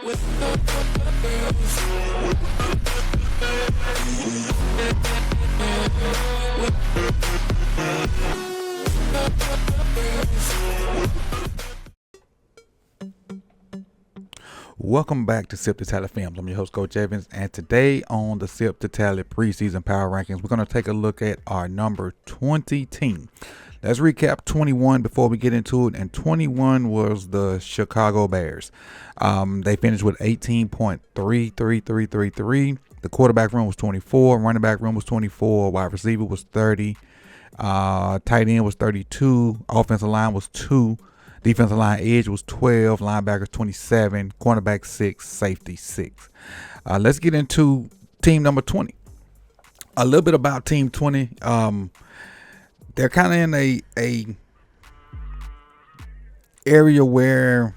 Welcome back to Sip to Tally Films. I'm your host, Coach Evans, and today on the Sip to Tally preseason power rankings, we're going to take a look at our number 20 team. Let's recap 21 before we get into it, and 21 was the Chicago Bears. They finished with 18.33333. The quarterback room was 24, running back room was 24, wide receiver was 30, tight end was 32, offensive line was 2. Defensive line edge was 12, linebackers 27, cornerback 6, safety 6. Let's get into team number 20. A little bit about team 20. They're kind of in a area where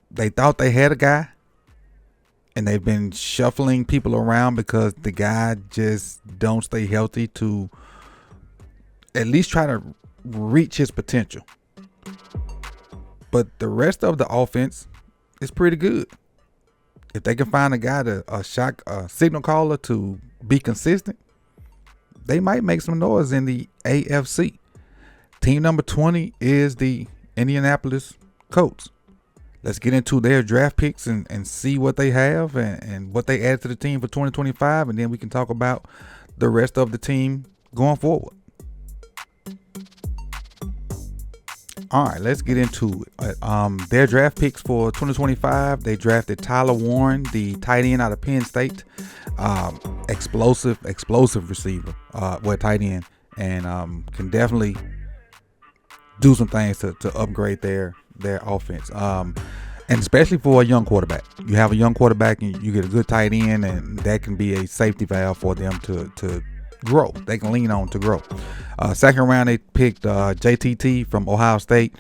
they thought they had a guy, and they've been shuffling people around because the guy just don't stay healthy to at least try to reach his potential. But the rest of the offense is pretty good. If they can find a guy a signal caller to be consistent, they might make some noise in the AFC. Team number 20 is the Indianapolis Colts. Let's get into their draft picks and see what they have and what they added to the team for 2025, and then we can talk about the rest of the team going forward. All right, let's get into it. Their draft picks for 2025, they drafted Tyler Warren, the tight end out of Penn State. Explosive receiver, tight end, and can definitely do some things to upgrade their offense. And especially for a young quarterback. You have a young quarterback and you get a good tight end, and that can be a safety valve for them to grow. They can lean on to grow. Second round, they picked JTT from Ohio State.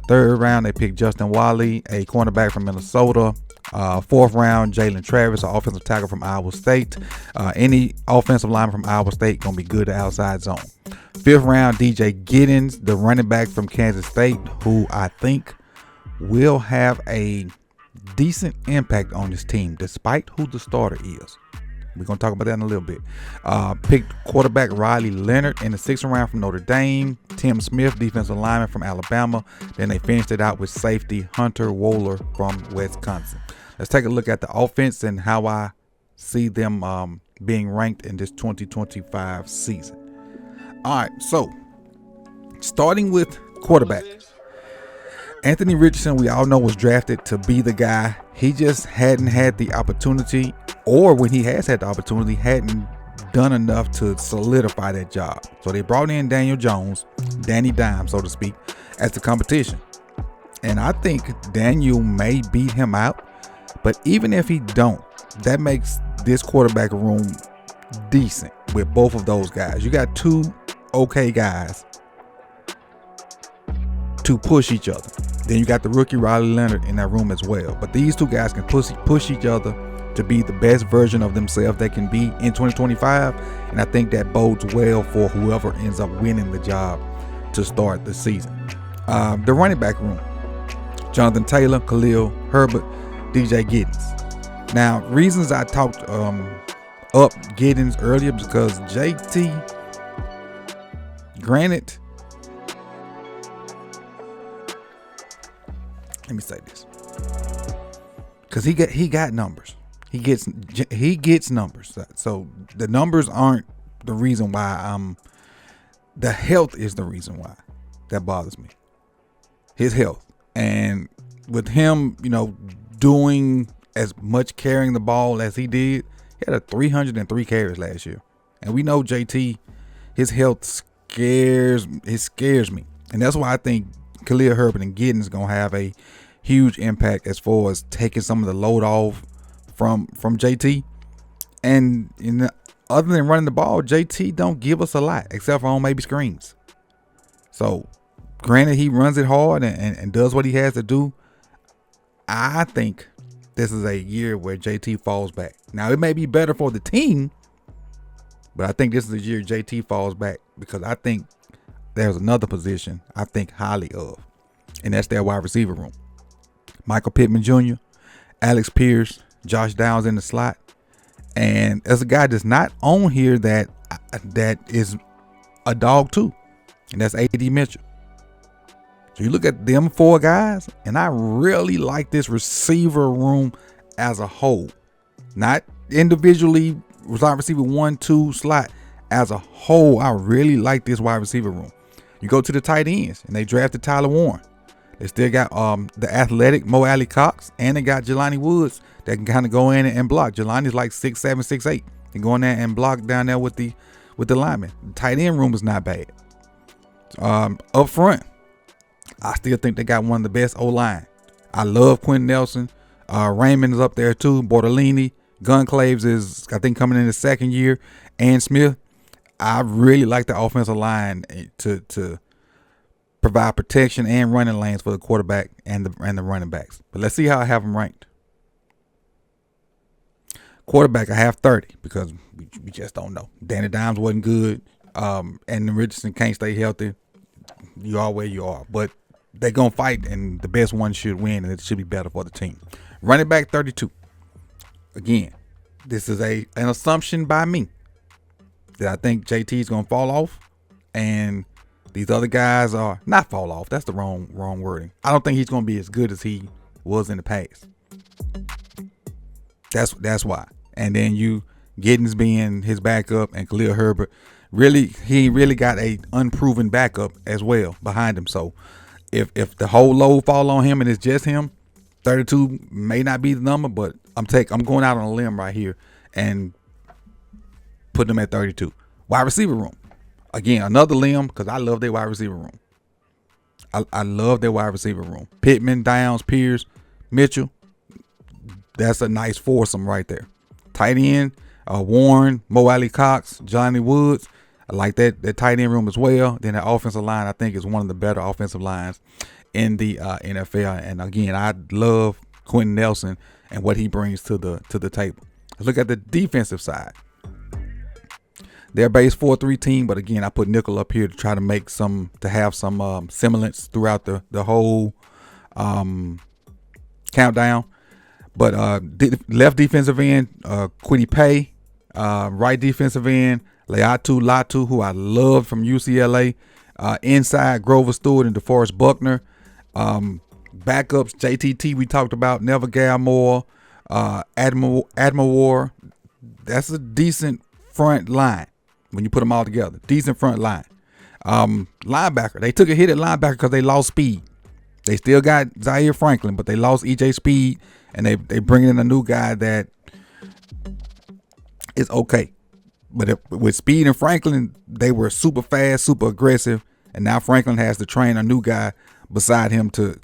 Third round, they picked Justin Wally, a cornerback from Minnesota. Fourth round, Jalen Travis, an offensive tackle from Iowa State. Any offensive lineman from Iowa State gonna be good to outside zone. Fifth round, DJ Giddens, the running back from Kansas State, who I think will have a decent impact on this team, despite who the starter is. We're going to talk about that in a little bit. Picked quarterback Riley Leonard in the sixth round from Notre Dame. Tim Smith, defensive lineman from Alabama. Then they finished it out with safety Hunter Wohler from Wisconsin. Let's take a look at the offense and how I see them being ranked in this 2025 season. All right, so starting with quarterback. Anthony Richardson, we all know, was drafted to be the guy. He just hadn't had the opportunity, or when he has had the opportunity, hadn't done enough to solidify that job. So they brought in Daniel Jones, Danny Dime, so to speak, as the competition. And I think Daniel may beat him out, but even if he don't, that makes this quarterback room decent with both of those guys. You got two okay guys to push each other. Then you got the rookie Riley Leonard in that room as well. But these two guys can push each other to be the best version of themselves they can be in 2025. And I think that bodes well for whoever ends up winning the job to start the season. The running back room, Jonathan Taylor, Khalil Herbert, DJ Giddens. Now, reasons I talked up Giddens earlier because JT, granted, let me say this, because he got numbers. He gets numbers. So the numbers aren't the reason why. The health is the reason why that bothers me. His health, and with him, doing as much carrying the ball as he did, he had 303 carries last year, and we know JT, his health scares me, and that's why I think Khalil Herbert and Giddens gonna have a huge impact as far as taking some of the load off from JT. And other than running the ball, JT don't give us a lot except for on maybe screens. So granted, he runs it hard and does what he has to do. I think this is a year where JT falls back. Now, it may be better for the team, but I think this is the year JT falls back, because I think there's another position I think highly of, and that's their wide receiver room. Michael Pittman Jr., Alex Pierce, Josh Downs in the slot. And there's a guy that's not on here that is a dog too, and that's A.D. Mitchell. So you look at them 4 guys, and I really like this receiver room as a whole. Not individually, wide receiver 1, 2 slot. As a whole, I really like this wide receiver room. You go to the tight ends, and they drafted Tyler Warren. They still got the athletic Mo Alley Cox, and they got Jelani Woods that can kind of go in and block. Jelani's like 6'7", 6'8". Can go in there and block down there with the linemen. The tight end room is not bad. Up front, I still think they got one of the best O-line. I love Quentin Nelson. Raymond is up there too. Bortolini. Gunclaves is, I think, coming in his 2nd year. And Smith. I really like the offensive line to provide protection and running lanes for the quarterback and the running backs. But let's see how I have them ranked. Quarterback, I have 30 because we just don't know. Danny Dimes wasn't good. And Richardson can't stay healthy. You are where you are. But they're going to fight, and the best one should win, and it should be better for the team. Running back, 32. Again, this is an assumption by me that I think JT is going to fall off, and these other guys are not fall off. That's the wrong wording. I don't think he's going to be as good as he was in the past. That's why. And then you Giddens being his backup, and Khalil Herbert, he really got a unproven backup as well behind him. So if the whole load fall on him and it's just him, 32 may not be the number, but I'm going out on a limb right here and putting them at 32. Wide receiver room. Again, another limb because I love their wide receiver room. I love their wide receiver room. Pittman, Downs, Pierce, Mitchell. That's a nice foursome right there. Tight end, Warren, Mo Alley Cox, Johnny Woods. I like that tight end room as well. Then the offensive line, I think, is one of the better offensive lines in the NFL. And again, I love Quentin Nelson and what he brings to the table. Let's look at the defensive side. They're base 4-3 team, but again, I put nickel up here to try to have some semblance throughout the whole countdown. But left defensive end, Kwity Paye. Right defensive end, Laiatu Latu, who I love from UCLA. Inside, Grover Stewart and DeForest Buckner. Backups, JTT we talked about, Neville Gallimore, Admiral War. That's a decent front line when you put them all together. Decent front line. Linebacker, they took a hit at linebacker because they lost speed. They still got Zaire Franklin, but they lost EJ Speed, and they bring in a new guy that is okay. But with Speed and Franklin, they were super fast, super aggressive, and now Franklin has to train a new guy beside him to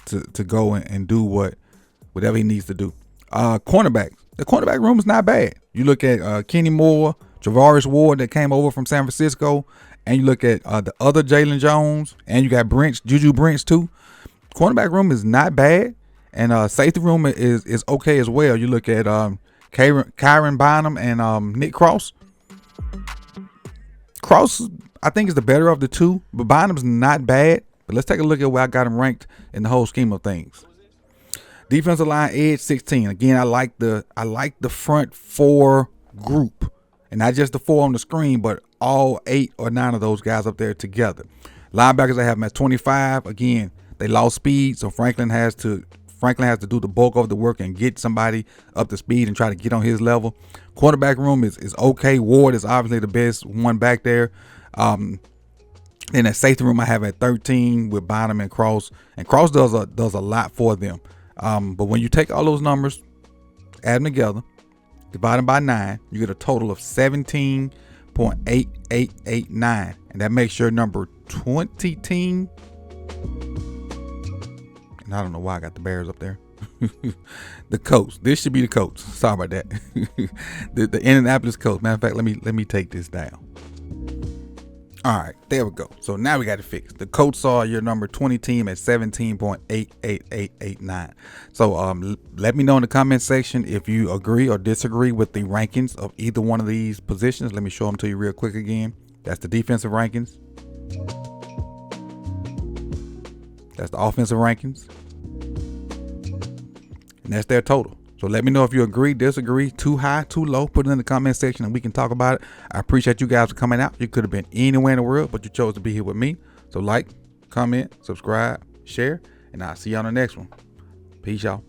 go and do whatever he needs to do. Cornerbacks. The cornerback room is not bad. You look at Kenny Moore, Travaris Ward that came over from San Francisco, and you look at the other Jalen Jones, and you got Juju Brents too. Cornerback room is not bad, and safety room is okay as well. You look at Kyron Bynum and Nick Cross. Cross, I think, is the better of the two, but Bynum's not bad. But let's take a look at where I got him ranked in the whole scheme of things. Defensive line, edge 16. Again, I like the front 4 group, and not just the 4 on the screen, but all 8 or 9 of those guys up there together. Linebackers, I have them at 25. Again, they lost speed, so Franklin has to do the bulk of the work and get somebody up to speed and try to get on his level. Quarterback room is okay. Ward is obviously the best one back there. In that safety room, I have at 13 with Bynum and Cross. And Cross does a lot for them. But when you take all those numbers, add them together, divide them by 9, you get a total of 17.8889. And that makes your number 20 team. And I don't know why I got the Bears up there. The Colts. This should be the Colts. Sorry about that. the Indianapolis Colts. Matter of fact, let me take this down. All right, there we go. So now we got it fixed. The Colts are your number 20 team at 17.88889. So let me know in the comment section if you agree or disagree with the rankings of either one of these positions. Let me show them to you real quick again. That's the defensive rankings. That's the offensive rankings. And that's their total. So let me know if you agree, disagree, too high, too low. Put it in the comment section and we can talk about it. I appreciate you guys for coming out. You could have been anywhere in the world, but you chose to be here with me. So like, comment, subscribe, share, and I'll see you on the next one. Peace, y'all.